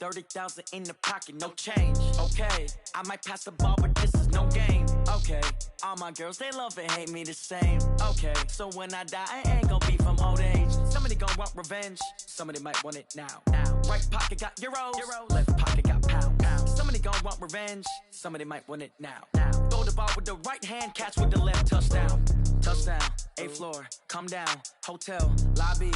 30,000 in the pocket, no change. Okay, I might pass the ball, but this is no game. Okay, all my girls, they love and hate me the same. Okay, so when I die, I ain't gonna be from old age. Somebody gon' want revenge, somebody might want it now. Right pocket got euros, left pocket got pounds. Somebody gon' want revenge, somebody might want it now. Throw the ball with the right hand, catch with the left, touchdown. Touchdown, 8th floor, come down, hotel, lobby.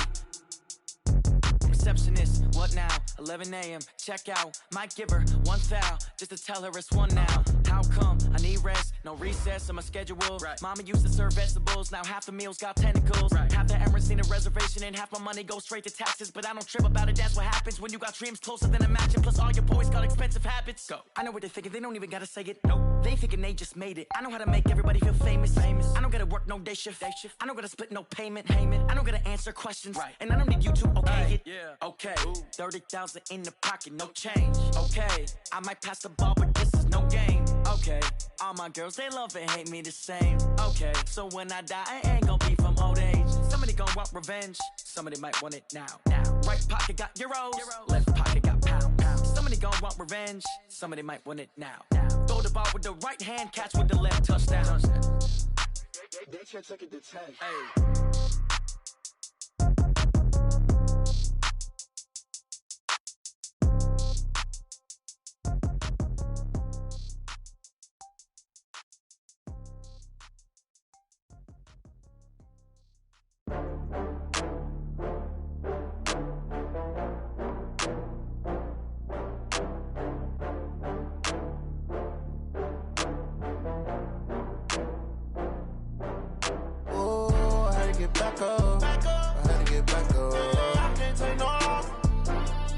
Receptionist, what now? 11 a.m. check out. Might give her one foul just to tell her it's one now. How come? I need rest, no recess on my schedule. Right. Mama used to serve vegetables, now half the meals got tentacles. Right. Half the Emirates need a reservation and half my money goes straight to taxes. But I don't trip about it, that's what happens when you got dreams closer than imagine. Plus all your boys got expensive habits. Go. I know what they're thinking, they don't even gotta say it. Nope. They thinking they just made it. I know how to make everybody feel famous. I don't gotta work no day shift. I don't gotta split no payment. I don't gotta answer questions. Right. And I don't need you to okay it. Yeah. Okay, 30,000 in the pocket, no change. Okay, I might pass the ball, but this is no game. Okay, all my girls, they love and hate me the same. Okay, so when I die, I ain't gonna be from old age. Somebody gon' want revenge, somebody might want it now. Right pocket got euros, left pocket got pounds. Somebody gon' want revenge, somebody might want it now. Throw the ball with the right hand, catch with the left, touchdown. They can't take it to 10. Hey. Back up. I had to get back up. I can't take no loss.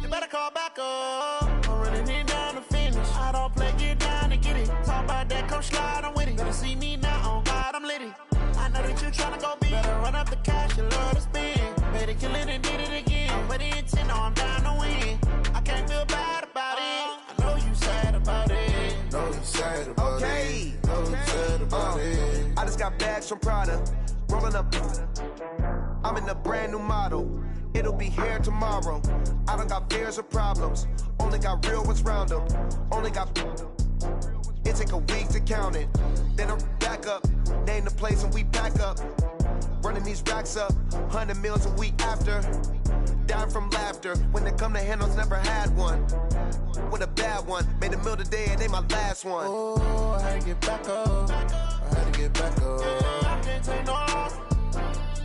You better call back up. I'm running it down to finish. I don't play, get down to get it. Talk about that, come slide, I'm with it. Better see me now, on God, I'm lit it. I know that you tryna go big. Better run up the cash, you love to spend. Better kill it and did it again. But the intent, no, I'm down to win. I can't feel bad about it. I know you sad about it. Know you sad about it. Know you sad about it. I just got bags from Prada. Rolling up, I'm in a brand new model. It'll be here tomorrow. I don't got fears or problems. Only got real ones round them. Only got. It take a week to count it. Then I'm back up. Name the place and we pack up. Running these racks up. 100 meals a week after. Dying from laughter. When they come to handles, never had one. With a bad one. Made a meal today and they my last one. Oh, I had to get back up. I had to get back up. I can't take no loss.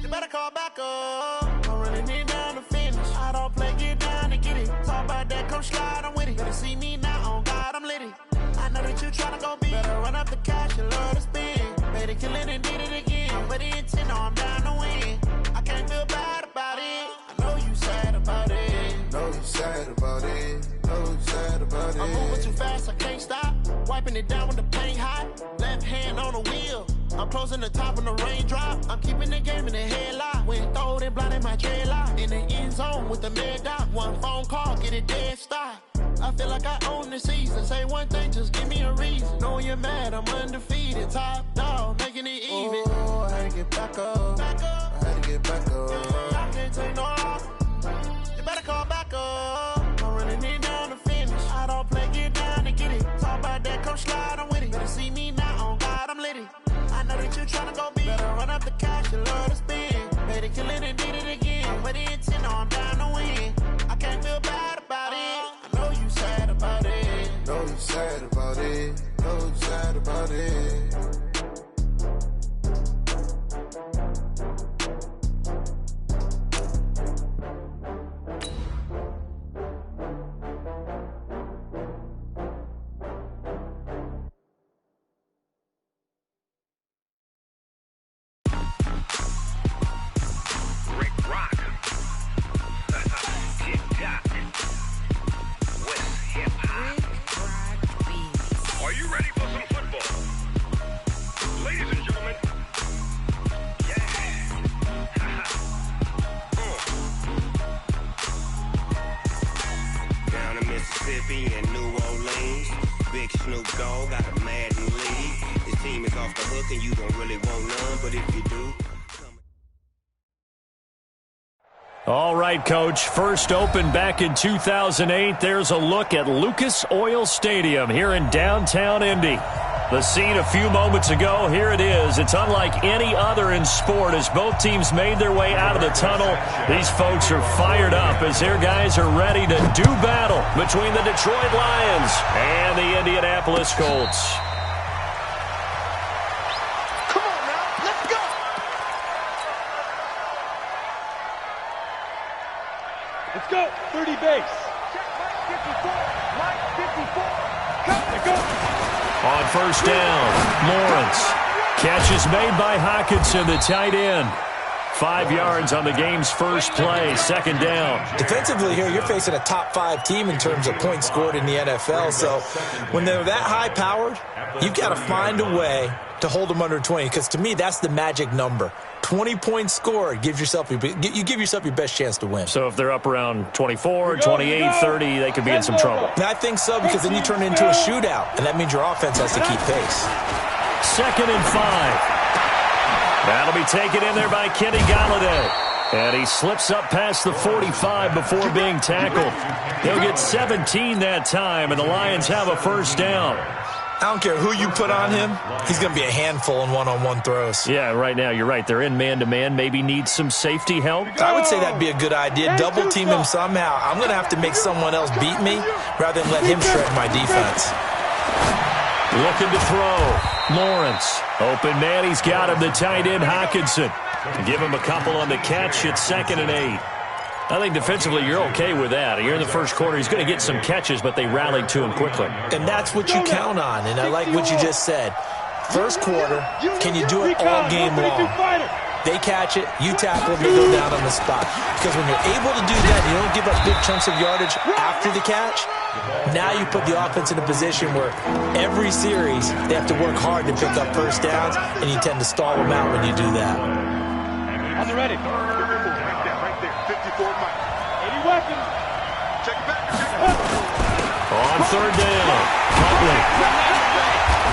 You better call back up. I'm running it down to finish. I don't play, get down to get it. Talk about that, come slide, I'm with it. Better see me now, on God, I'm lit it. I know that you tryna go big. Better run up the cash, you love to spend. Better kill it and did it again. But the intent, no, I'm down to win. I can't feel bad about it. I know you sad about it. Know you sad about it. Know you sad about it. I'm moving too fast, I can't stop. Wiping it down when the paint hot. Left hand on the wheel. I'm closing the top when the raindrop. I'm keeping the game in the headlock. When throwed and blinded my dreadlock. In the end zone with the mad dot. One phone call, get it dead stop. I feel like I own the season. Say one thing, just give me a reason. Knowing you're mad, I'm undefeated. Top dog, making it even. Oh, I had to get back up. I had to get back up. I can't take no loss. You better call back up. I'm running it down to finish. I don't play, get down to get it. Talk about that, come slide, I'm with it. Better see me now, on God, I'm lit it. I know that you tryna go big. Better run up the cash, you love to spend. Better kill it and did it again. But the intent, no, I'm down to win. I can't feel bad about it. I know you sad about it. Know you sad about it. Know you sad about it. All right, Coach. First opened back in 2008. There's a look at Lucas Oil Stadium here in downtown Indy. The scene a few moments ago, here it is. It's unlike any other in sport as both teams made their way out of the tunnel. These folks are fired up as their guys are ready to do battle between the Detroit Lions and the Indianapolis Colts. Come on now, let's go! Let's go, 30 base. Check Mike 54, Mike 54. Go. On first down, Lawrence. Catch is made by Hockenson, the tight end. 5 yards on the game's first play, second down. Defensively here, you're facing a top-5 team in terms of points scored in the NFL. So when they're that high-powered, you've got to find a way to hold them under 20, because to me, that's the magic number. 20 points scored, you give yourself your best chance to win. So if they're up around 24, 28, 30, they could be in some trouble. And I think so, because then you turn it into a shootout, and that means your offense has to keep pace. 2nd and 5. That'll be taken in there by Kenny Galladay. And he slips up past the 45 before being tackled. He'll get 17 that time, and the Lions have a first down. I don't care who you put on him. He's going to be a handful in one-on-one throws. Yeah, right now, you're right. They're in man-to-man. Maybe need some safety help. I would say that'd be a good idea. Double-team him somehow. I'm going to have to make someone else beat me rather than let him shred my defense. Looking to throw. Lawrence. Open man. He's got him. The tight end, Hockenson. Give him a couple on the catch. It's 2nd and 8. I think defensively you're okay with that. You're in the first quarter. He's going to get some catches, but they rallied to him quickly. And that's what you count on, and I like what you just said. First quarter, can you do it all game long? They catch it, you tackle them, they go down on the spot. Because when you're able to do that, you don't give up big chunks of yardage after the catch. Now you put the offense in a position where every series they have to work hard to pick up first downs, and you tend to stall them out when you do that. On the ready. Right there, 54 Mike. 80 weapons. Check it back. On third down, Huntley.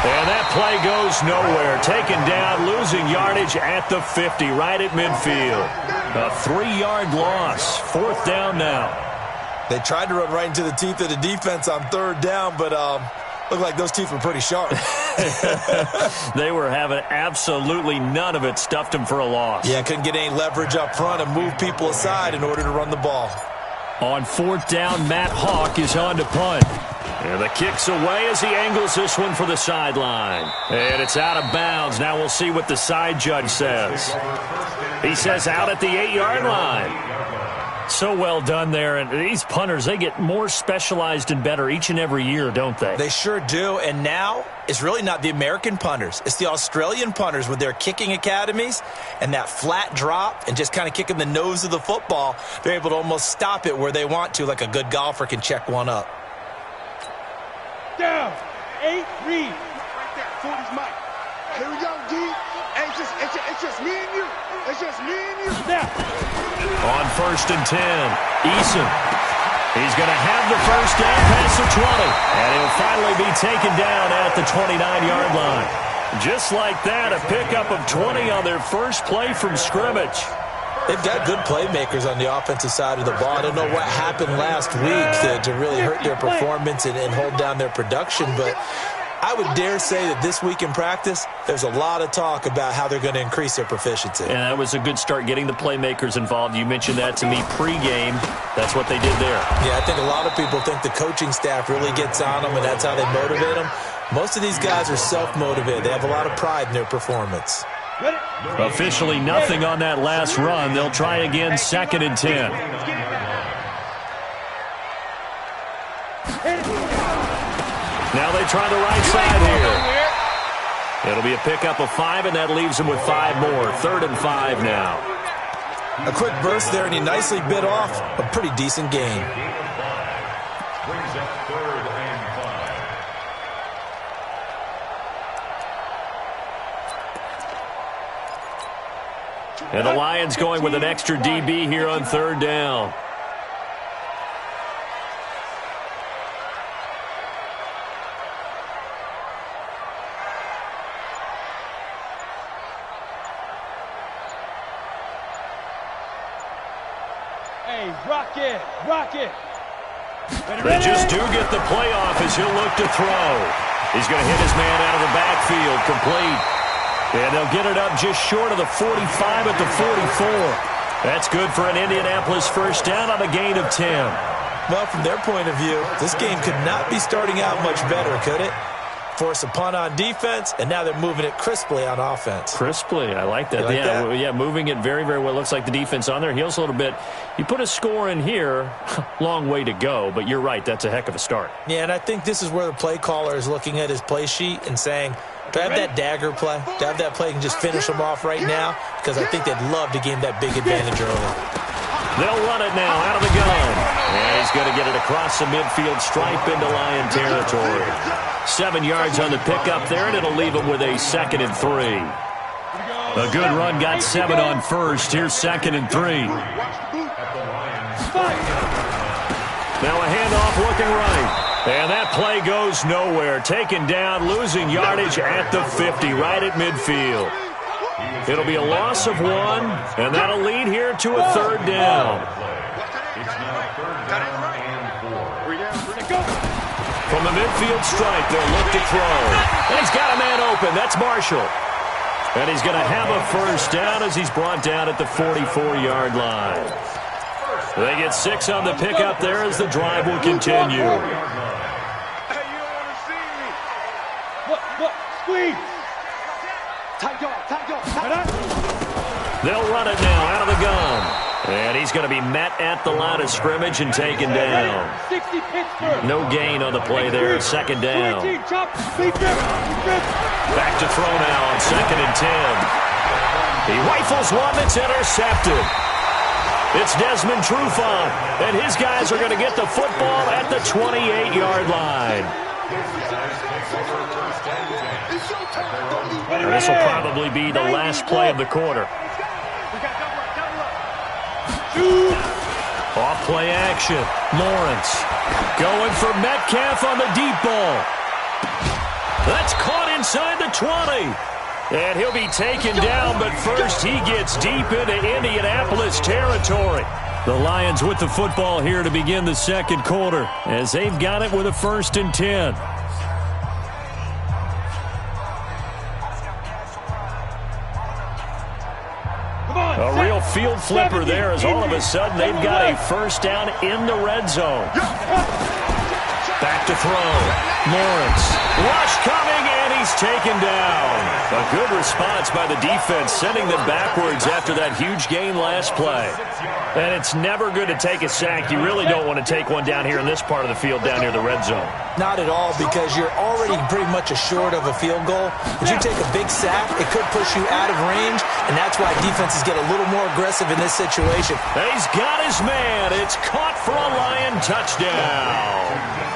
And that play goes nowhere. Taken down, losing yardage at the 50, right at midfield. A 3-yard loss. 4th down now. They tried to run right into the teeth of the defense on third down, but looked like those teeth were pretty sharp. They were having absolutely none of it. Stuffed them for a loss. Yeah, couldn't get any leverage up front and move people aside in order to run the ball. On 4th down, Matt Hawk is on to punt. And the kick's away as he angles this one for the sideline. And it's out of bounds. Now we'll see what the side judge says. He says out at the 8-yard line. So well done there. And these punters, they get more specialized and better each and every year, don't they? They sure do. And now it's really not the American punters. It's the Australian punters with their kicking academies and that flat drop and just kind of kicking the nose of the football. They're able to almost stop it where they want to, like a good golfer can check one up. Down. 8, read. Right there, 40's Mike. Here we go, D. Hey, it's just me and you. It's just me and you. Now. On 1st and 10, Eason. He's going to have the first down past the 20. And he'll finally be taken down at the 29-yard line. Just like that, a pickup of 20 on their first play from scrimmage. They've got good playmakers on the offensive side of the ball. I don't know what happened last week to really hurt their performance and hold down their production, but I would dare say that this week in practice, there's a lot of talk about how they're going to increase their proficiency. And that was a good start, getting the playmakers involved. You mentioned that to me pregame. That's what they did there. Yeah, I think a lot of people think the coaching staff really gets on them, and that's how they motivate them. Most of these guys are self-motivated. They have a lot of pride in their performance. Officially nothing on that last run. They'll try again, 2nd and 10. Now they try the right side here. It'll be a pickup of 5, and that leaves them with 5 more. 3rd and 5 now. A quick burst there, and he nicely bit off a pretty decent gain. And the Lions going with an extra DB here on 3rd down. Rock it. Rock it. They just do get the play off as he'll look to throw. He's going to hit his man out of the backfield, complete. And they'll get it up just short of the 45 at the 44. That's good for an Indianapolis first down on a gain of 10. Well, from their point of view, this game could not be starting out much better, could it? Force a punt on defense, and now they're moving it crisply on offense. Crisply, I like that. Like that? Yeah, moving it very, very well. Looks like the defense on their heels a little bit. You put a score in here, long way to go, but you're right, that's a heck of a start. Yeah, and I think this is where the play caller is looking at his play sheet and saying, do I have that dagger play? Do I have that play and just finish them off right now? Because I think they'd love to gain that big advantage early. They'll run it now out of the gun. And he's going to get it across the midfield stripe into Lion territory. 7 yards on the pickup there, and it'll leave him with a 2nd and 3. A good run got 7 on first. Here's 2nd and 3. Now a handoff looking right. And that play goes nowhere. Taken down, losing yardage at the 50, right at midfield. It'll be a loss of 1, and that'll lead here to a 3rd down. From the midfield stripe, they'll look to throw. And he's got a man open. That's Marshall. And he's going to have a first down as he's brought down at the 44-yard line. They get 6 on the pickup there as the drive will continue. Squeeze. Tight dog. They'll run it now out of the gun. And he's going to be met at the line of scrimmage and taken down. No gain on the play there. 2nd down. Back to throw now on 2nd and 10. He rifles one that's intercepted. It's Desmond Trufant, and his guys are going to get the football at the 28-yard line. And this will probably be the last play of the quarter. Off play action. Lawrence going for Metcalf on the deep ball. That's caught inside the 20. And he'll be taken down, but first he gets deep into Indianapolis territory. The Lions with the football here to begin the 2nd quarter as they've got it with a 1st and 10. A real field flipper there as all of a sudden they've got a first down in the red zone. Back to throw. Lawrence. Rush coming, and he's taken down. A good response by the defense, sending them backwards after that huge gain last play. And it's never good to take a sack. You really don't want to take one down here in this part of the field down near the red zone. Not at all, because you're already pretty much assured of a field goal. If you take a big sack, it could push you out of range, and that's why defenses get a little more aggressive in this situation. He's got his man. It's caught for a Lion touchdown.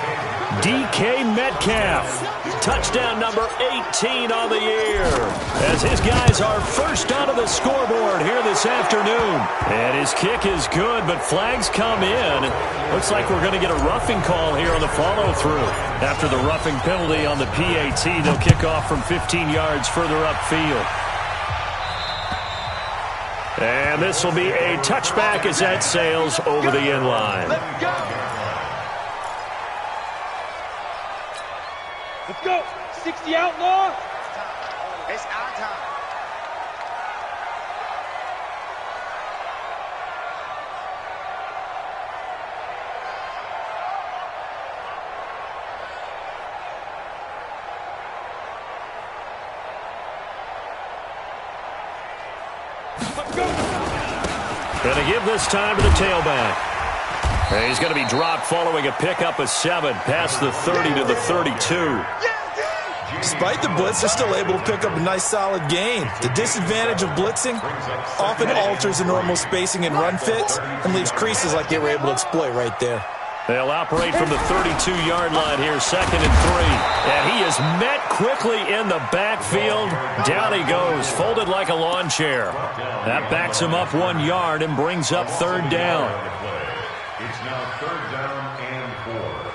DK Metcalf, touchdown number 18 on the year, as his guys are first onto the scoreboard here this afternoon. And his kick is good, but flags come in. Looks like we're going to get a roughing call here on the follow-through. After the roughing penalty on the PAT, they'll kick off from 15 yards further upfield. And this will be a touchback as that sails over the end line. Let's go. 60 outlaw. It's our time. Going to give this time to the tailback. And he's going to be dropped following a pickup of 7 past the 30 to the 32. Despite the blitz, they're still able to pick up a nice solid gain. The disadvantage of blitzing often alters the normal spacing and run fits and leaves creases like they were able to exploit right there. They'll operate from the 32-yard line here, 2nd and 3. And he is met quickly in the backfield. Down he goes, folded like a lawn chair. That backs him up 1 yard and brings up 3rd down. It's now 3rd down and 4.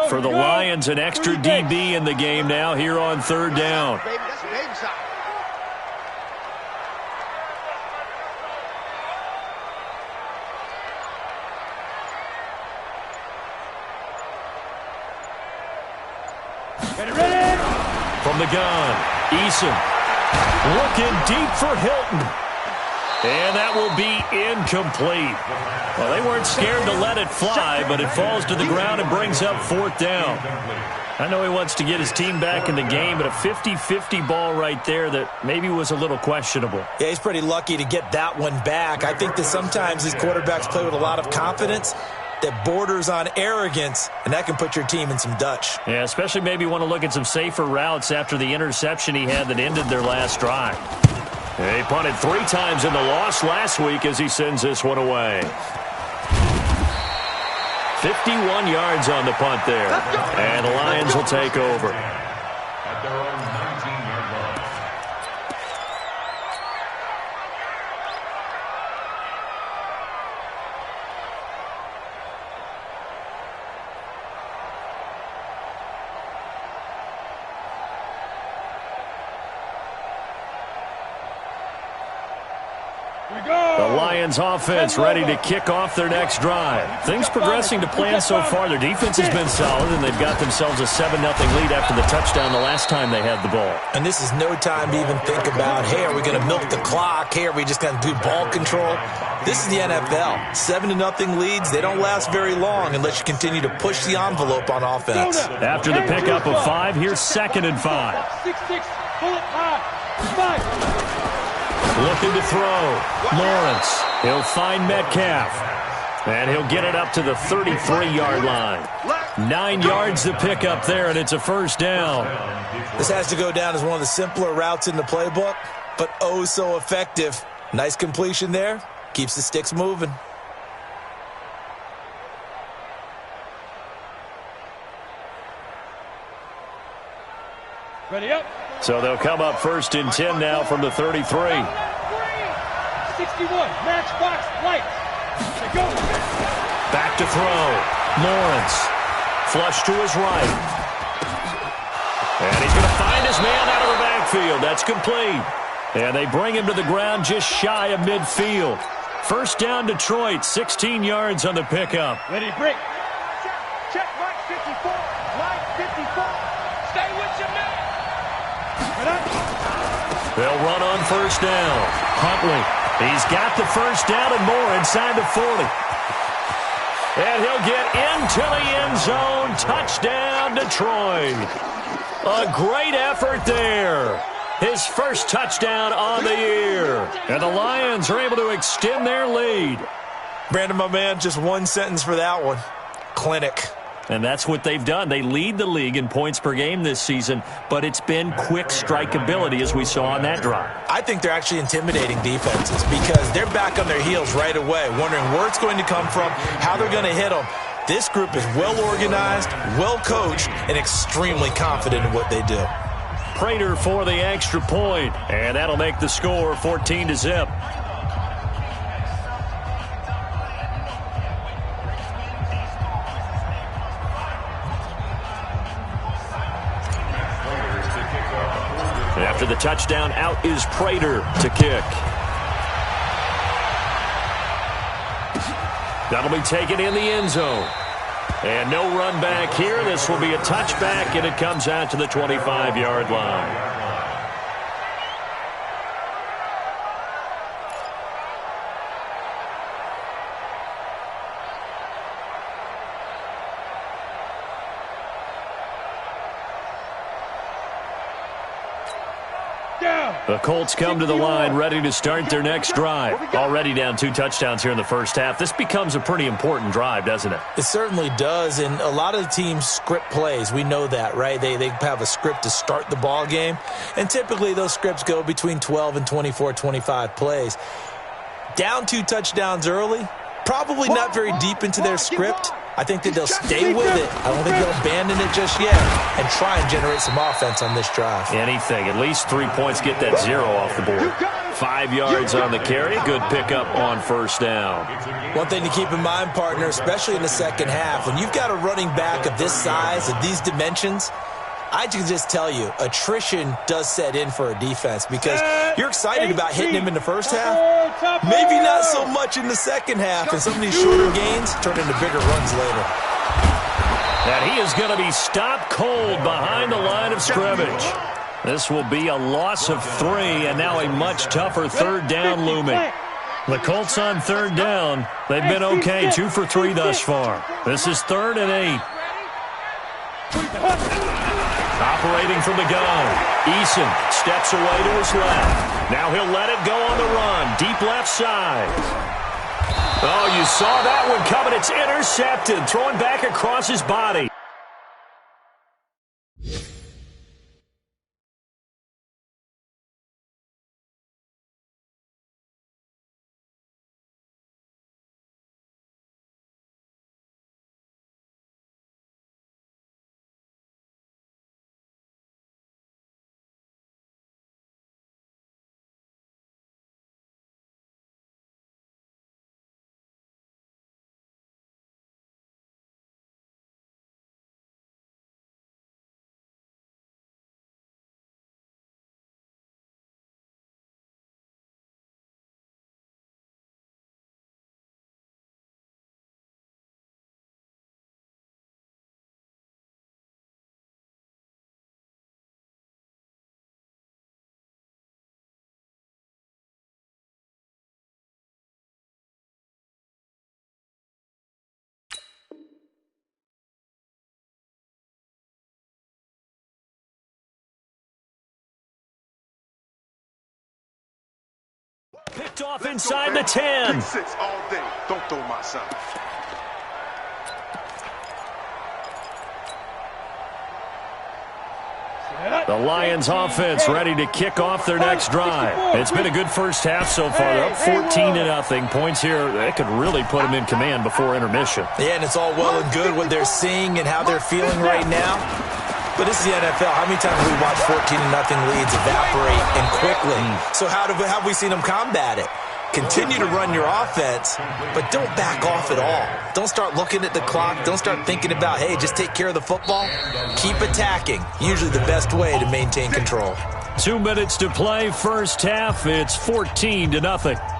For the Lions, an extra DB in the game now here on third down. Baby, that's baby shot. From the gun, Eason looking deep for Hilton. And that will be incomplete. Well, they weren't scared to let it fly, but it falls to the ground and brings up fourth down. I know he wants to get his team back in the game, but a 50-50 ball right there that maybe was a little questionable. Yeah, he's pretty lucky to get that one back. I think that sometimes these quarterbacks play with a lot of confidence that borders on arrogance, and that can put your team in some Dutch. Yeah, especially maybe want to look at some safer routes after the interception he had that ended their last drive. He punted 3 times in the loss last week as he sends this one away. 51 yards on the punt there. And the Lions will take over. At their own 19-yard line. The Lions offense ready to kick off their next drive. Things progressing to plan so far. Their defense has been solid, and they've got themselves a 7-0 lead after the touchdown the last time they had the ball. And this is no time to even think about, hey, are we going to milk the clock? Hey, are we just going to do ball control? This is the NFL. 7-0 leads, they don't last very long unless you continue to push the envelope on offense. After the pickup of 5, here's 2nd and 5. 6-6, pull it high. 5. Looking to throw. Lawrence. He'll find Metcalf. And he'll get it up to the 33-yard line. 9 yards to pick up there, and it's a first down. This has to go down as one of the simpler routes in the playbook, but oh so effective. Nice completion there. Keeps the sticks moving. Ready up. So they'll come up 1st and 10 now from the 33. 61, matchbox light. They go. Back to throw. Lawrence. Flush to his right. And he's going to find his man out of the backfield. That's complete. And they bring him to the ground just shy of midfield. First down Detroit, 16 yards on the pickup. Ready, break. Check, Mike 54. Mike 54. Stay with your man. They'll run on first down. Huntley. He's got the first down and more inside the 40. And he'll get into the end zone. Touchdown, Detroit. A great effort there. His first touchdown on the year. And the Lions are able to extend their lead. Brandon, my man, just one sentence for that one. Clinic. And that's what they've done. They lead the league in points per game this season, but it's been quick strikeability as we saw on that drive. I think they're actually intimidating defenses because they're back on their heels right away, wondering where it's going to come from, how they're going to hit them. This group is well organized, well coached, and extremely confident in what they do. Prater for the extra point, and that'll make the score 14-0. After the touchdown, out is Prater to kick. That'll be taken in the end zone. And no run back here. This will be a touchback, and it comes out to the 25-yard line. The Colts come to the line ready to start their next drive. Already down 2 touchdowns here in the first half. This becomes a pretty important drive, doesn't it? It certainly does, and a lot of the teams script plays. We know that, right? They have a script to start the ball game, and typically those scripts go between 12 and 24, 25 plays. Down 2 touchdowns early, probably not very deep into their script. I think that they'll stay with it. I don't think they'll abandon it just yet and try and generate some offense on this drive. Anything. At least 3 points, get that 0 off the board. 5 yards on the carry. Good pickup on first down. One thing to keep in mind, partner, especially in the second half, when you've got a running back of this size, of these dimensions, I can just tell you, attrition does set in for a defense because you're excited about hitting him in the first half. Maybe not so much in the second half, and some of these shorter gains turn into bigger runs later. And he is going to be stopped cold behind the line of scrimmage. This will be a loss of 3, and now a much tougher third down looming. The Colts on third down. They've been okay, 2 for 3 thus far. This is 3rd and 8. Operating from the gun. Eason steps away to his left. Now he'll let it go on the run. Deep left side. Oh, you saw that one coming. It's intercepted. Throwing back across his body. Picked off inside the 10. All day. Don't throw my son. The Lions offense ready to kick off their next drive. It's been a good first half so far. They're up 14-0. Points here, they could really put them in command before intermission. Yeah, and it's all well and good what they're seeing and how they're feeling right now. But this is the NFL. How many times have we watched 14-0 leads evaporate and quickly? So how have we seen them combat it? Continue to run your offense, but don't back off at all. Don't start looking at the clock. Don't start thinking about, hey, just take care of the football. Keep attacking. Usually the best way to maintain control. 2 minutes to play. First half, it's 14-0.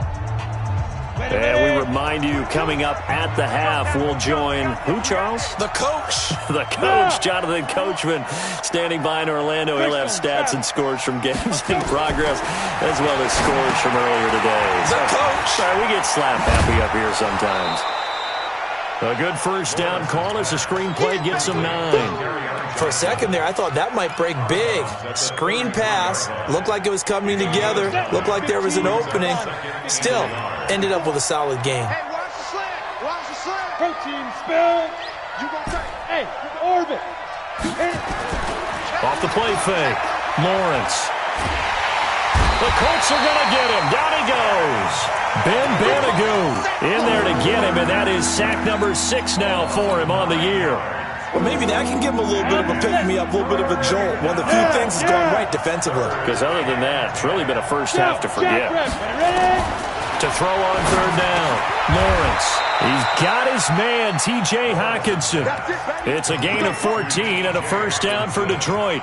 And we remind you, coming up at the half, we'll join who, Charles? The coach. The coach, Jonathan Coachman, standing by in Orlando. He'll have stats and scores from games in progress, as well as scores from earlier today. The coach. Sorry, we get slap happy up here sometimes. A good first down call as the screenplay gets him 9. For a second there, I thought that might break big. Screen pass. Looked like it was coming together. Looked like there was an opening. Still, ended up with a solid game. Hey, watch the slant. Watch the slant. Protein spill. You gonna take. Hey, orbit. Off the play fake. Lawrence. The Colts are going to get him. Down he goes. Ben Banagoo in there to get him, and that is sack number 6 now for him on the year. Well, maybe that can give him a little bit of a pick-me-up, a little bit of a jolt. One of the few things that's gone right defensively. Because other than that, it's really been a first half to forget. To throw on third down, Lawrence. He's got his man, T.J. Hockenson. It's a gain of 14 and a first down for Detroit.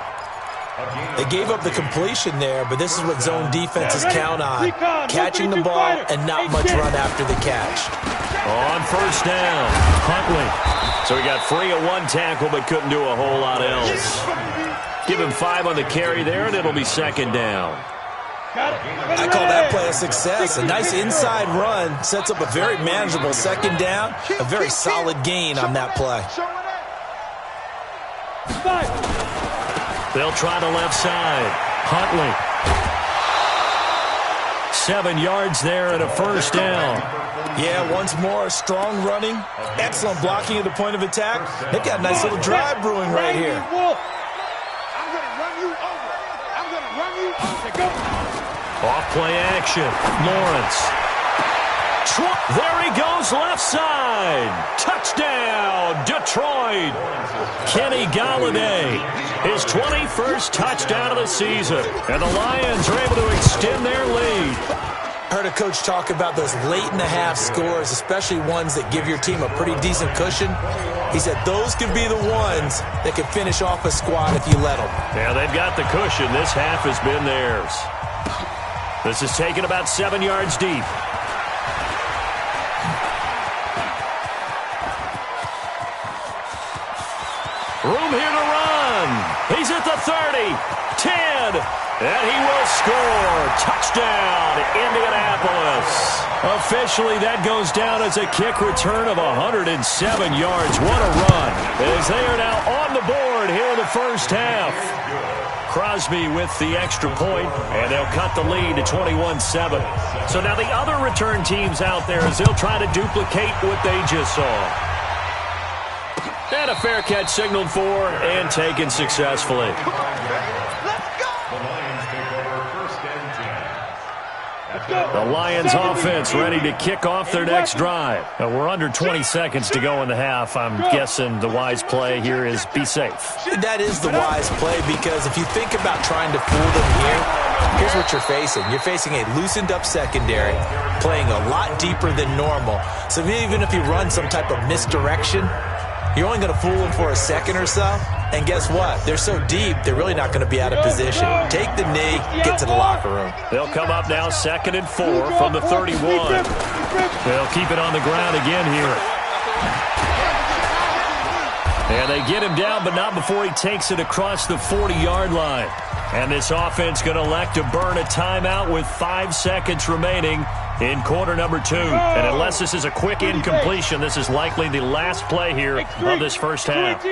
They gave up the completion there, but this is what zone defenses count on. Catching the ball and not much run after the catch. On first down, Huntley. So he got free of one tackle but couldn't do a whole lot else. Give him 5 on the carry there, and it'll be second down. I call that play a success. A nice inside run sets up a very manageable second down. A very solid gain on that play. They'll try the left side. Huntley. 7 yards there and a first down. Yeah, once more, strong running. Excellent blocking at the point of attack. They've got a nice little drive brewing right here. I'm going to run you over. I'm going to run you over. Off play action. Lawrence. There he goes, left side. Touchdown, Detroit. Kenny Galladay, his 21st touchdown of the season. And the Lions are able to extend their lead. I heard a coach talk about those late-in-the-half scores, especially ones that give your team a pretty decent cushion. He said those could be the ones that could finish off a squad if you let them. Yeah, they've got the cushion. This half has been theirs. This is taken about 7 yards deep. Room here to run. He's at the 30, 10, and he will score. Touchdown, Indianapolis. Officially, that goes down as a kick return of 107 yards. What a run, as they are now on the board here in the first half. Crosby with the extra point, and they'll cut the lead to 21-7. So now the other return teams out there as they'll try to duplicate what they just saw. And a fair catch signaled for and taken successfully. The Lions offense ready to kick off their next drive. We're under 20 seconds to go in the half. I'm guessing the wise play here is be safe. That is the wise play, because if you think about trying to fool them here, here's what you're facing. You're facing a loosened up secondary, playing a lot deeper than normal. So even if you run some type of misdirection, you're only going to fool them for a second or so. And guess what? They're so deep, they're really not going to be out of position. Take the knee, get to the locker room. They'll come up now 2nd and 4 from the 31. They'll keep it on the ground again here. And they get him down, but not before he takes it across the 40-yard line. And this offense going to elect to burn a timeout with 5 seconds remaining in quarter number 2. And unless this is a quick incompletion, this is likely the last play here of this first half.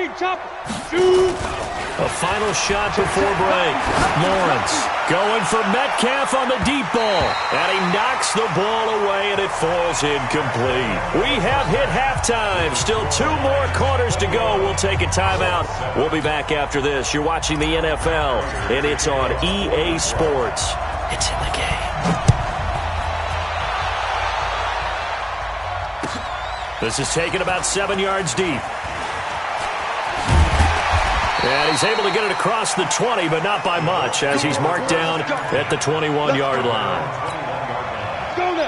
A final shot before break. Lawrence going for Metcalf on the deep ball. And he knocks the ball away, and it falls incomplete. We have hit halftime. Still 2 more quarters to go. We'll take a timeout. We'll be back after this. You're watching the NFL, and it's on EA Sports. It's in the game. This is taken about 7 yards deep. And he's able to get it across the 20, but not by much, as he's marked down at the 21-yard line.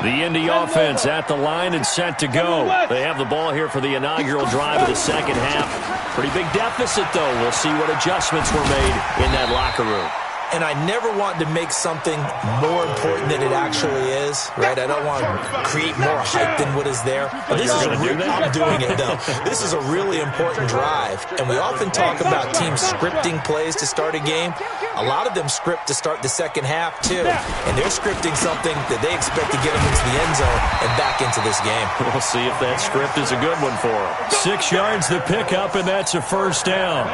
The Indy offense at the line and set to go. They have the ball here for the inaugural drive of the second half. Pretty big deficit, though. We'll see what adjustments were made in that locker room. And I never want to make something more important than it actually is, right? I don't want to create more hype than what is there. But this is I'm doing it, though. This is a really important drive. And we often talk about teams scripting plays to start a game. A lot of them script to start the second half, too. And they're scripting something that they expect to get them into the end zone and back into this game. We'll see if that script is a good one for them. 6 yards the pickup, and that's a first down.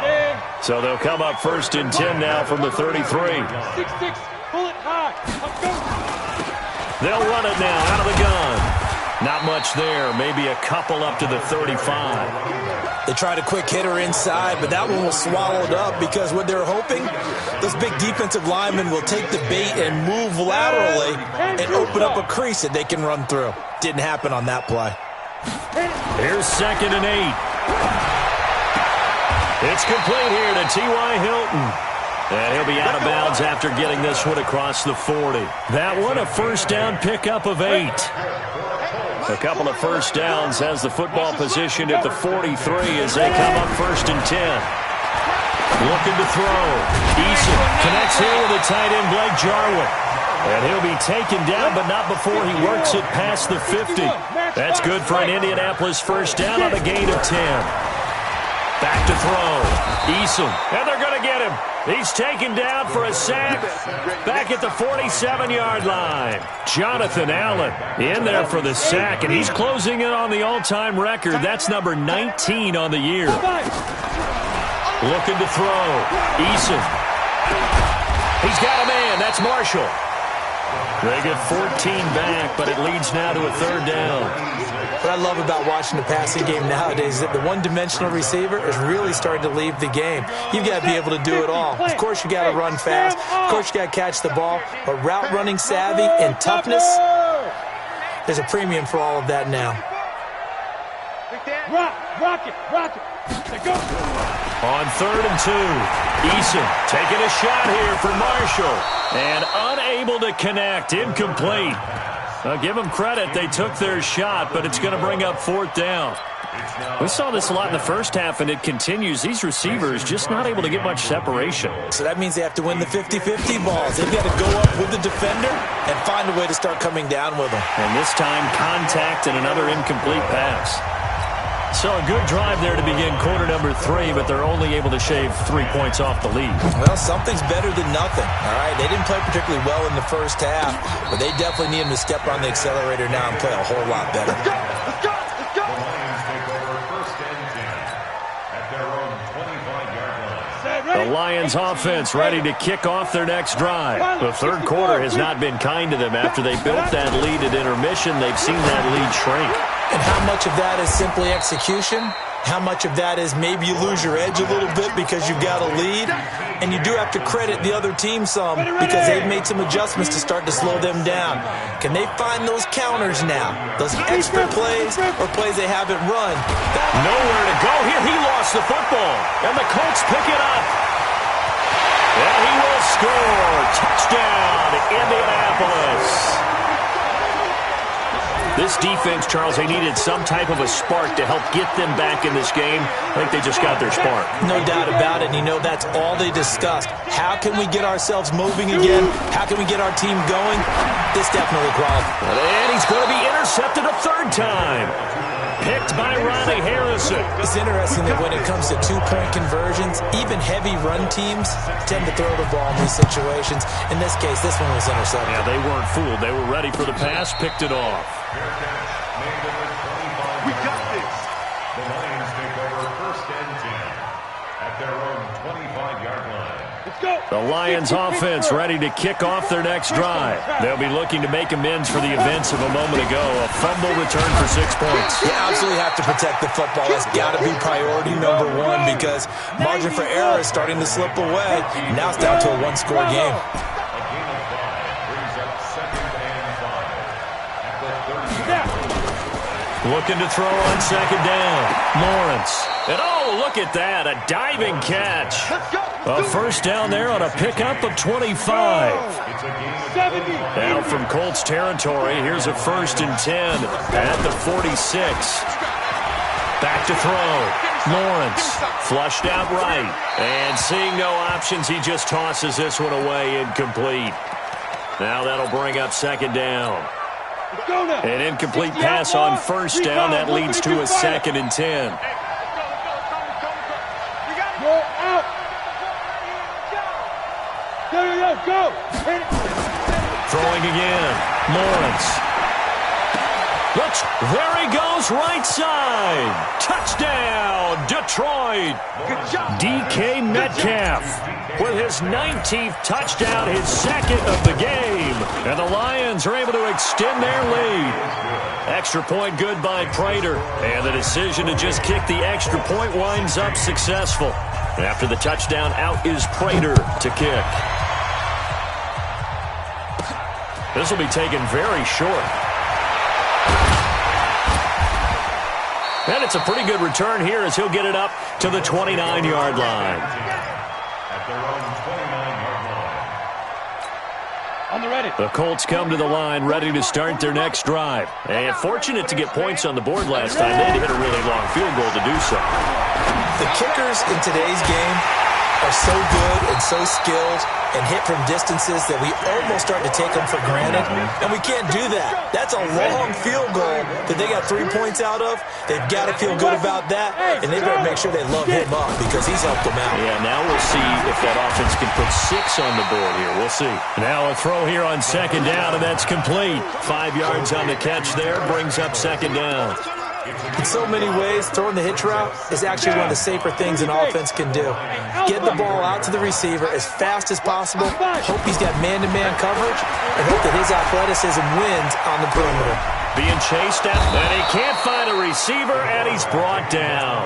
So they'll come up 1st and 10 now from the 33. 6-6, pull it high. They'll run it now out of the gun. Not much there, maybe a couple up to the 35. They tried a quick hitter inside, but that one was swallowed up because what they're hoping, those big defensive linemen will take the bait and move laterally and open up a crease that they can run through. Didn't happen on that play. Here's 2nd and 8. It's complete here to T.Y. Hilton. And he'll be out of bounds after getting this one across the 40. That one a first down pickup of 8. A couple of first downs has the football positioned at the 43 as they come up 1st and 10. Looking to throw. Eason connects here with the tight end Blake Jarwin. And he'll be taken down, but not before he works it past the 50. That's good for an Indianapolis first down on a gain of 10. Back to throw. Eason. And they're going to get him. He's taken down for a sack back at the 47-yard line. Jonathan Allen in there for the sack, and he's closing in on the all-time record. That's number 19 on the year. Looking to throw. Eason. He's got a man. That's Marshall. They get 14 back, but it leads now to a 3rd down. What I love about watching the passing game nowadays is that the one-dimensional receiver is really starting to leave the game. You've got to be able to do it all. Of course, you got to run fast. Of course, you got to catch the ball. But route running savvy and toughness, There's a premium for all of that now. Rock it. Go. On 3rd and 2, Eason taking a shot here for Marshall. And unable to connect, incomplete. Give them credit, they took their shot, but it's going to bring up 4th down. We saw this a lot in the first half, and it continues. These receivers just not able to get much separation. So that means they have to win the 50-50 balls. They've got to go up with the defender and find a way to start coming down with them. And this time, contact and another incomplete pass. So a good drive there to begin quarter number 3, but they're only able to shave 3 points off the lead. Well, something's better than nothing, all right? They didn't play particularly well in the first half, but they definitely need them to step on the accelerator now and play a whole lot better. Let's go. The Lions take over 1st and 10 at their own 25-yard line. The Lions offense ready to kick off their next drive. The third quarter has not been kind to them. After they built that lead at intermission, they've seen that lead shrink. And how much of that is simply execution? How much of that is maybe you lose your edge a little bit because you've got a lead? And you do have to credit the other team some because they've made some adjustments to start to slow them down. Can they find those counters now? Those extra plays or plays they haven't run? Nowhere to go here. He lost the football. And the Colts pick it up. And he will score. Touchdown, Indianapolis. This defense, Charles, they needed some type of a spark to help get them back in this game. I think they just got their spark. No doubt about it. And, you know, that's all they discussed. How can we get ourselves moving again? How can we get our team going? This definitely qualifies. And he's going to be intercepted a 3rd time. Picked by Ronnie Harrison. It's interesting that when it comes to 2-point conversions, even heavy run teams tend to throw the ball in these situations. In this case, this one was intercepted. Yeah, they weren't fooled. They were ready for the pass, picked it off. We got this. The Lions take over 1st and 10 at their own 25-yard line. Let's go. The Lions offense ready to kick off their next drive. They'll be looking to make amends for the events of a moment ago. A fumble return for 6 points. You absolutely have to protect the football. That's got to be priority number 1 because margin for error is starting to slip away. Now it's down to a 1-score game. A gain of 5 brings up 2nd and 5 at the 30-yard line. Looking to throw on 2nd down. Lawrence. And oh, look at that. A diving catch. A 1st down there on a pickup of 25. Now from Colts territory, here's a 1st and 10 at the 46. Back to throw. Lawrence flushed out right. And seeing no options, he just tosses this one away, incomplete. Now that'll bring up 2nd down. An incomplete pass on 1st down. That leads to a 2nd and 10. Go. Throwing again. Lawrence. Looks. There he goes. Right side. Touchdown, Detroit. Good job. DK Metcalf with his 19th touchdown, his 2nd of the game. And the Lions are able to extend their lead. Extra point good by Prater. And the decision to just kick the extra point winds up successful. After the touchdown, out is Prater to kick. This will be taken very short. And it's a pretty good return here as he'll get it up to the 29-yard line. At their own 29-yard line. On the ready. The Colts come to the line ready to start their next drive. And fortunate to get points on the board last time. They had to hit a really long field goal to do so. The kickers in today's game are so good and so skilled and hit from distances that we almost start to take them for granted, and we can't do that. That's a long field goal that they got 3 points out of. They've got to feel good about that, and they better make sure they love him up because he's helped them out. Yeah, now we'll see if that offense can put 6 on the board here. We'll see. Now a throw here on 2nd down, and that's complete. 5 yards on the catch there, brings up 2nd down. In so many ways, throwing the hitch route is actually one of the safer things an offense can do. Get the ball out to the receiver as fast as possible, hope he's got man-to-man coverage, and hope that his athleticism wins on the perimeter. Being chased at, and he can't find a receiver, and he's brought down.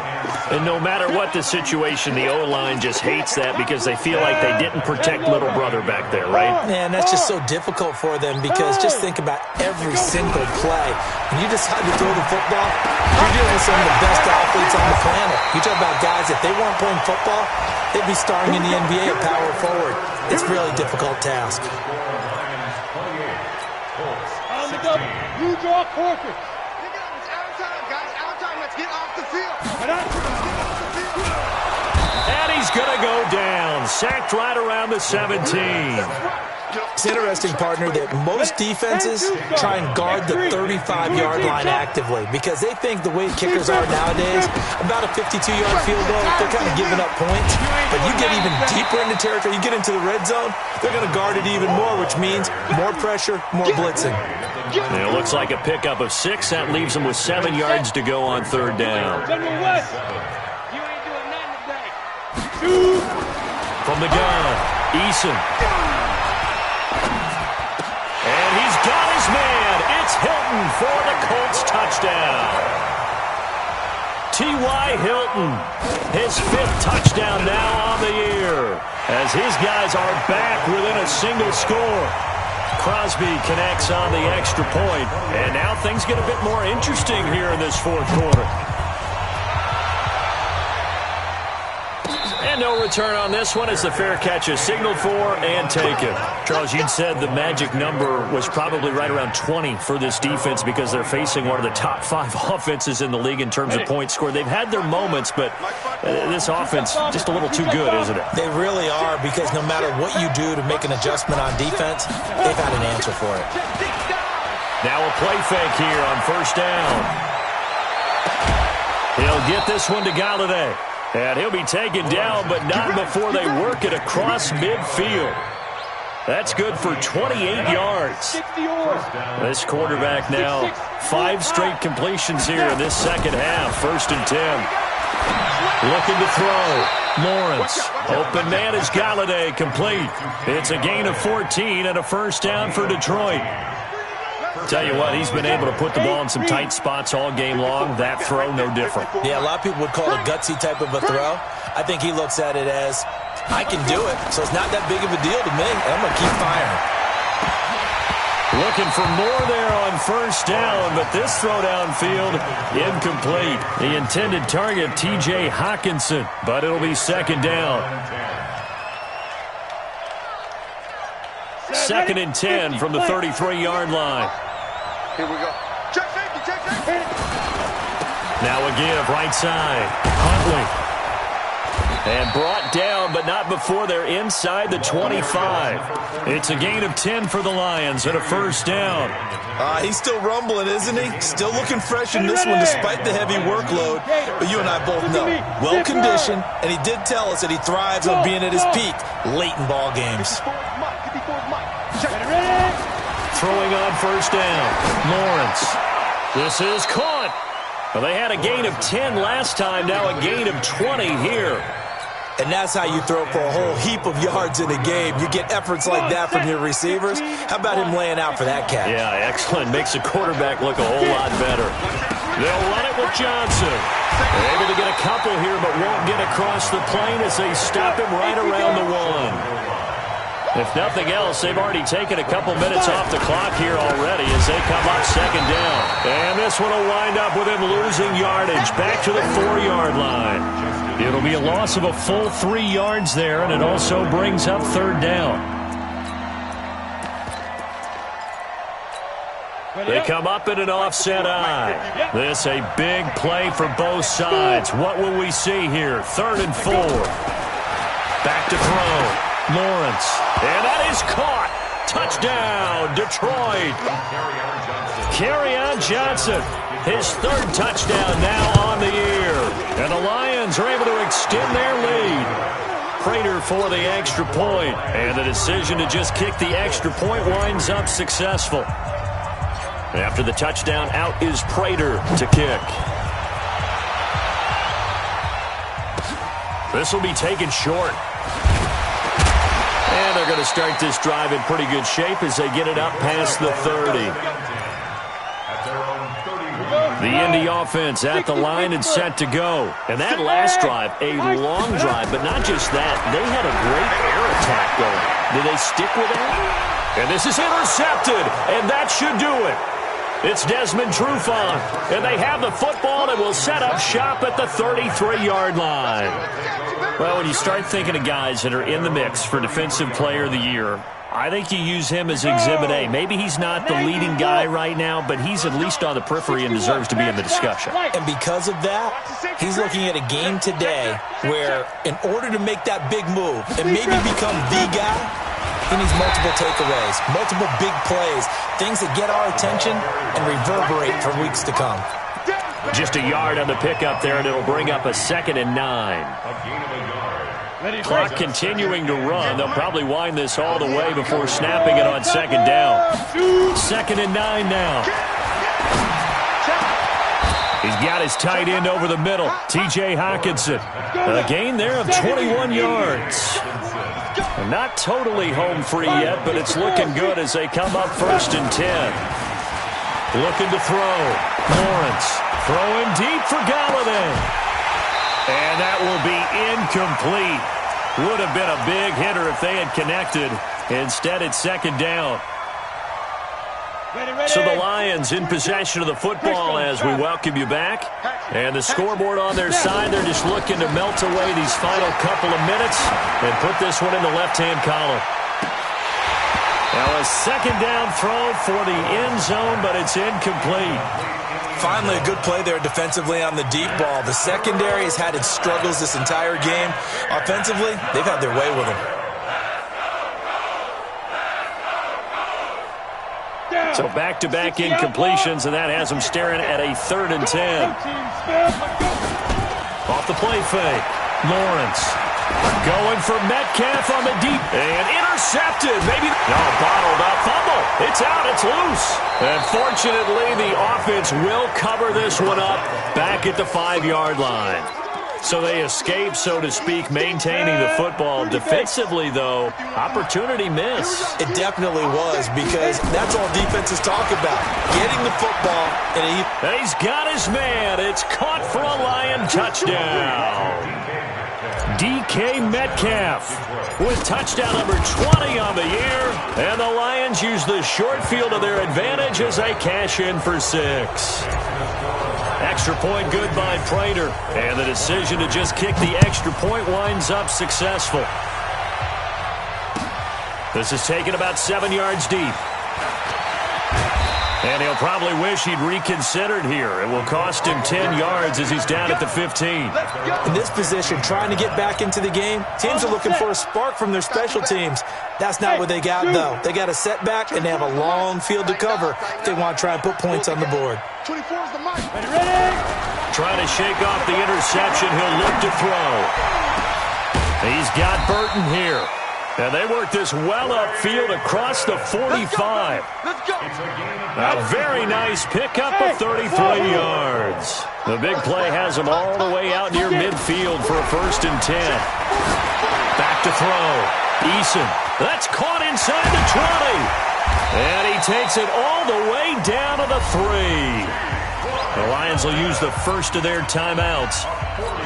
And no matter what the situation, the O-line just hates that because they feel like they didn't protect little brother back there, right? Man, that's just so difficult for them because just think about every single play. When you decide to throw the football, you're dealing with some of the best athletes on the planet. You talk about guys, if they weren't playing football, they'd be starring in the NBA at power forward. It's a really difficult task. On the double, you draw quarters. It's our time, guys. Our time. Let's get off the field. And he's going to go down. Sacked right around the 17. It's interesting, partner, that most defenses try and guard the 35-yard line actively because they think the way kickers are nowadays, about a 52-yard field goal, they're kind of giving up points. But you get even deeper into territory, you get into the red zone, they're going to guard it even more, which means more pressure, more blitzing. And it looks like a pickup of 6. That leaves them with 7 yards to go on third down. General West, you ain't doing nothing today. From the gun, Eason. And he's got his man. It's Hilton for the Colts touchdown. T.Y. Hilton, his 5th touchdown now on the year, as his guys are back within a single score. Crosby connects on the extra point, and now things get a bit more interesting here in this fourth quarter. And no return on this one as the fair catch is signaled for and taken. Charles, you'd said the magic number was probably right around 20 for this defense because they're facing one of the top 5 offenses in the league in terms of points scored. They've had their moments, but this offense just a little too good, isn't it? They really are because no matter what you do to make an adjustment on defense, they've had an answer for it. Now a play fake here on first down. He'll get this one to Galladay. And he'll be taken down, but not before they work it across midfield. That's good for 28 yards. This quarterback now, 5 straight completions here in this second half. 1st and 10. Looking to throw. Lawrence. Open man is Galladay, complete. It's a gain of 14 and a first down for Detroit. Tell you what, he's been able to put the ball in some tight spots all game long. That throw, no different. Yeah, a lot of people would call it a gutsy type of a throw. I think he looks at it as, I can do it, so it's not that big of a deal to me, and I'm going to keep firing. Looking for more there on first down, but this throw downfield, incomplete. The intended target, T.J. Hawkinson, but it'll be second down. 2nd and 10 from the 33-yard line. Here we go. Check safety, check safety. Now a give, right side. Huntley. And brought down, but not before they're inside the 25. It's a gain of 10 for the Lions and a first down. He's still rumbling, isn't he? Still looking fresh in this one despite the heavy workload. But you and I both know, well-conditioned, and he did tell us that he thrives on being at his peak late in ball games. Throwing on first down, Lawrence. This is caught. Well, they had a gain of 10 last time, now a gain of 20 here. And that's how you throw for a whole heap of yards in a game. You get efforts like that from your receivers. How about him laying out for that catch? Yeah, excellent. Makes the quarterback look a whole lot better. They'll run it with Johnson. They're able to get a couple here, but won't get across the plane as they stop him right around the 1. If nothing else, they've already taken a couple minutes off the clock here already as they come up second down. And this one will wind up with him losing yardage back to the 4-yard line. It'll be a loss of a full 3 yards there, and it also brings up third down. They come up in an offset eye. This a big play for both sides. What will we see here? 3rd and 4. Back to throw. Lawrence. And that is caught. Touchdown, Detroit. Kerryon Johnson. His 3rd touchdown now on the year. And the Lions are able to extend their lead. Prater for the extra point. And the decision to just kick the extra point winds up successful. After the touchdown, out is Prater to kick. This will be taken short. And they're going to start this drive in pretty good shape as they get it up past the 30. their own 31. The Indy offense at the line and set to go. And that last drive, a long drive, but not just that. They had a great air attack going. Did they stick with that? And this is intercepted, and that should do it. It's Desmond Trufant, and they have the football and will set up shop at the 33-yard line. Well, when you start thinking of guys that are in the mix for Defensive Player of the Year, I think you use him as Exhibit A. Maybe he's not the leading guy right now, but he's at least on the periphery and deserves to be in the discussion. And because of that, he's looking at a game today where in order to make that big move and maybe become the guy, he needs multiple takeaways, multiple big plays, things that get our attention and reverberate for weeks to come. Just a yard on the pickup there, and it'll bring up a 2nd and 9. A gain of a yard. Clock continuing to run. They'll probably wind this all the way before snapping it on 2nd down. 2nd and 9 now. He's got his tight end over the middle, T.J. Hockenson. A gain there of 21 yards. Not totally home free yet, but it's looking good as they come up 1st and 10. Looking to throw. Lawrence throwing deep for Galladay. And that will be incomplete. Would have been a big hitter if they had connected. Instead, it's 2nd down. So the Lions in possession of the football as we welcome you back. And the scoreboard on their side, they're just looking to melt away these final couple of minutes and put this one in the left-hand column. Now a 2nd down throw for the end zone, but it's incomplete. Finally, a good play there defensively on the deep ball. The secondary has had its struggles this entire game. Offensively, they've had their way with him. So back-to-back incompletions, and that has them staring at a 3rd and 10. Off the play fake. Lawrence going for Metcalf on the deep. And intercepted. Maybe. No, bottled up. Fumble. It's out. It's loose. And fortunately, the offense will cover this one up back at the 5-yard line. So they escape, so to speak, maintaining the football. Defensively, though, opportunity miss. It definitely was, because that's all defenses talk about, getting the football. And he's got his man. It's caught for a Lion touchdown. DK Metcalf with touchdown number 20 on the year. And the Lions use the short field to their advantage as they cash in for 6. Extra point good by Prater. And the decision to just kick the extra point winds up successful. This is taken about 7 yards deep. And he'll probably wish he'd reconsidered here. It will cost him 10 yards as he's down at the 15. In this position, trying to get back into the game, teams are looking for a spark from their special teams. That's not what they got, though. They got a setback, and they have a long field to cover if they want to try and put points on the board. 24 is the mark. Trying to shake off the interception. He'll look to throw. He's got Burton here. And they work this well upfield across the 45. Let's go. A very nice pickup of 33 yards. The big play has them all the way out near midfield for a 1st and 10. Back to throw. Eason. That's caught inside the 20. And he takes it all the way down to the 3. The Lions will use the first of their timeouts.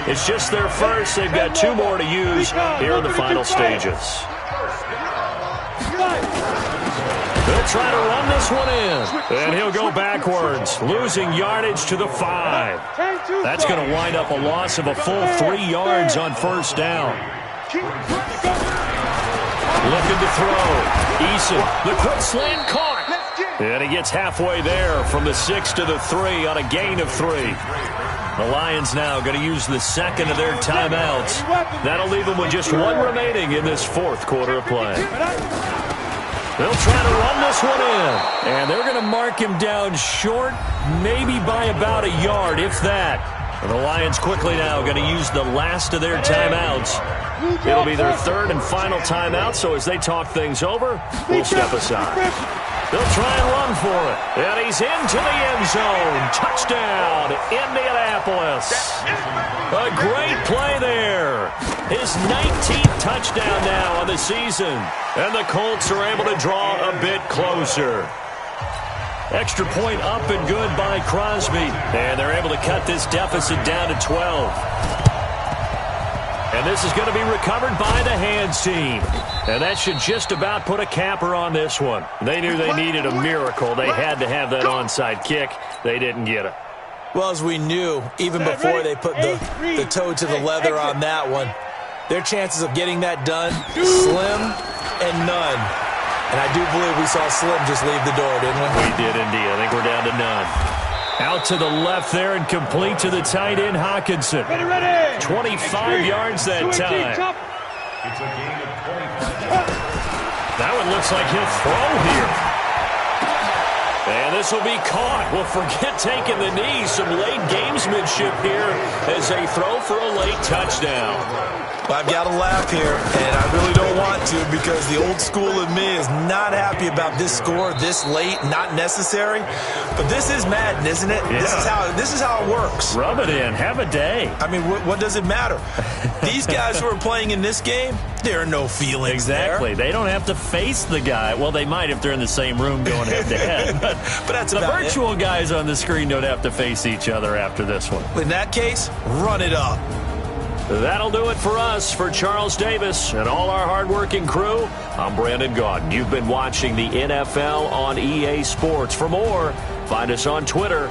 It's just their first. They've got 2 more to use here in the final stages. They'll try to run this one in. And he'll go backwards, losing yardage to the 5. That's going to wind up a loss of a full 3 yards on 1st down. Looking to throw. Eason, the quick slant caught. And he gets halfway there from the 6 to the 3 on a gain of 3. The Lions now going to use the second of their timeouts. That'll leave them with just 1 remaining in this 4th quarter of play. They'll try to run this one in. And they're going to mark him down short, maybe by about a yard, if that. And the Lions quickly now going to use the last of their timeouts. It'll be their 3rd and final timeout, so as they talk things over, we'll step aside. They'll try and run for it. And he's into the end zone. Touchdown, Indianapolis. A great play there. His 19th touchdown now on the season. And the Colts are able to draw a bit closer. Extra point up and good by Crosby. And they're able to cut this deficit down to 12. And this is going to be recovered by the hands team. And that should just about put a capper on this one. They knew they needed a miracle. They had to have that onside kick. They didn't get it. Well, as we knew, even before they put the toe to the leather on that one, their chances of getting that done, slim and none. And I do believe we saw Slim just leave the door, didn't we? We did indeed. I think we're down to none. Out to the left there and complete to the tight end, Hawkinson. 25 yards that time. It's a gain of 25. That one looks like he'll throw here. And this will be caught. Well, forget taking the knee. Some late gamesmanship here as they throw for a late touchdown. Well, I've got to laugh here, and I really don't want to because the old school in me is not happy about this score this late, not necessary. But this is Madden, isn't it? Yeah. This is how it works. Rub it in. Have a day. I mean, what does it matter? These guys who are playing in this game, there are no feelings Exactly. there. They don't have to face the guy. Well, they might if they're in the same room going head-to-head. But that's the about virtual guys on the screen don't have to face each other after this one. In that case, run it up. That'll do it for us. For Charles Davis and all our hardworking crew, I'm Brandon Gaudin. You've been watching the NFL on EA Sports. For more, find us on Twitter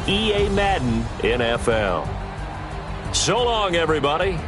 @EA Madden NFL. So long, everybody.